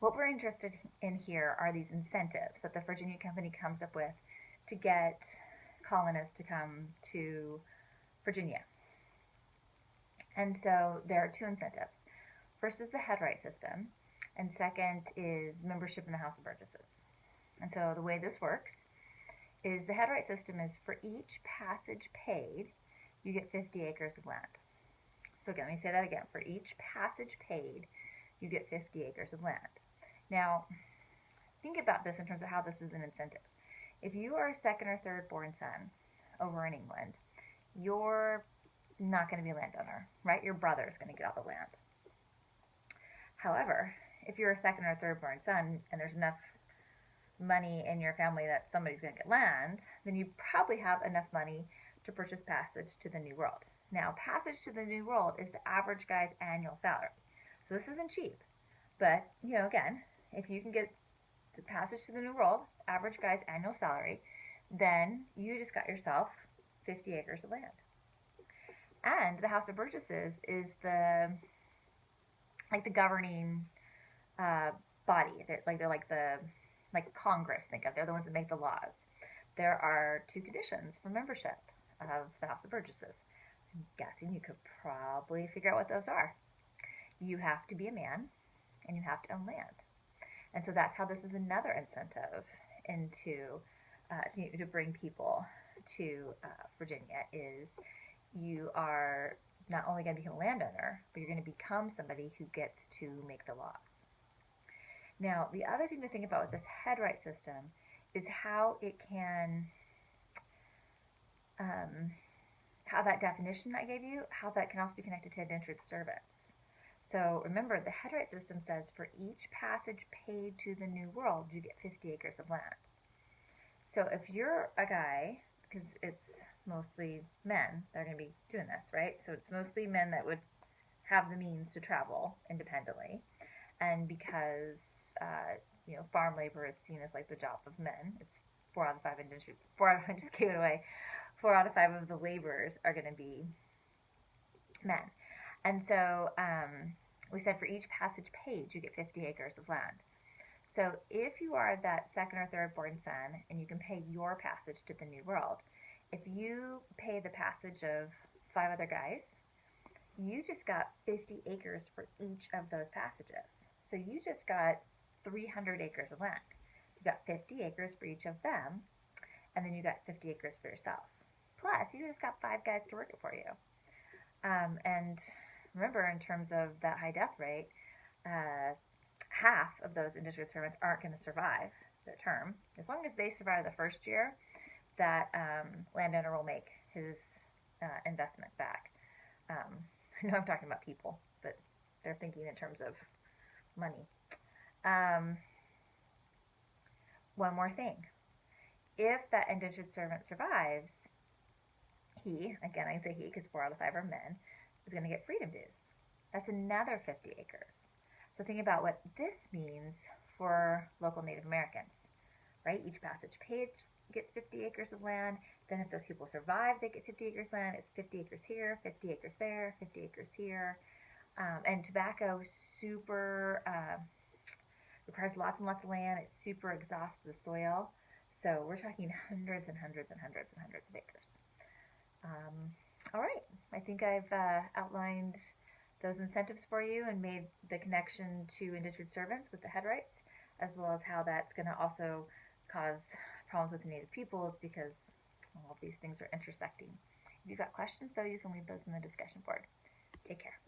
what we're interested in here are these incentives that the Virginia Company comes up with to get colonists to come to Virginia. And so there are two incentives. First is the Headright system, and second is membership in the House of Burgesses. And so the way this works is the Headright system is for each passage paid, you get 50 acres of land. So again, let me say that again. For each passage paid, you get 50 acres of land. Now, think about this in terms of how this is an incentive. If you are a second or third born son over in England, you're not going to be a landowner, right? Your brother is going to get all the land. However, if you're a second or third born son and there's enough money in your family that somebody's going to get land, then you probably have enough money to purchase passage to the New World. Now, passage to the New World is the average guy's annual salary. So this isn't cheap. But, again, if you can get the passage to the New World, average guy's annual salary, then you just got yourself 50 acres of land. And the House of Burgesses is the governing body. They're like Congress. Think of, they're the ones that make the laws. There are two conditions for membership of the House of Burgesses. I'm guessing you could probably figure out what those are. You have to be a man, and you have to own land. And so that's how this is another incentive to bring people to Virginia is you are not only going to become a landowner, but you're going to become somebody who gets to make the laws. Now, the other thing to think about with this Headright system is how it can, how that definition I gave you, how that can also be connected to indentured servants. So remember, the Headright system says for each passage paid to the New World, you get 50 acres of land. So if you're a guy, because it's mostly men that are going to be doing this, right? So it's mostly men that would have the means to travel independently. And because, farm labor is seen as like the job of men, it's 4 out of 5 indentured, 4 out of, I just gave it away, 4 out of 5 of the laborers are going to be men. And so we said for each passage paid, you get 50 acres of land. So if you are that second or third born son and you can pay your passage to the New World, if you pay the passage of 5 other guys, you just got 50 acres for each of those passages. So you just got 300 acres of land. You got 50 acres for each of them, and then you got 50 acres for yourself. Plus, you just got 5 guys to work it for you. And remember, in terms of that high death rate, half of those indentured servants aren't going to survive their term. As long as they survive the first year, that landowner will make his investment back. I know I'm talking about people, but they're thinking in terms of money. One more thing. If that indentured servant survives, he, again I can say he because 4 out of 5 are men, is going to get freedom dues. That's another 50 acres. So think about what this means for local Native Americans, right? Each passage paid gets 50 acres of land. Then if those people survive, they get 50 acres land. It's 50 acres here, 50 acres there, 50 acres here. And tobacco requires lots and lots of land. It super exhausts the soil. So we're talking hundreds and hundreds and hundreds and hundreds of acres. All right, I think I've outlined those incentives for you and made the connection to indentured servants with the Headrights, as well as how that's going to also cause problems with the Native peoples because all of these things are intersecting. If you've got questions, though, you can leave those in the discussion board. Take care.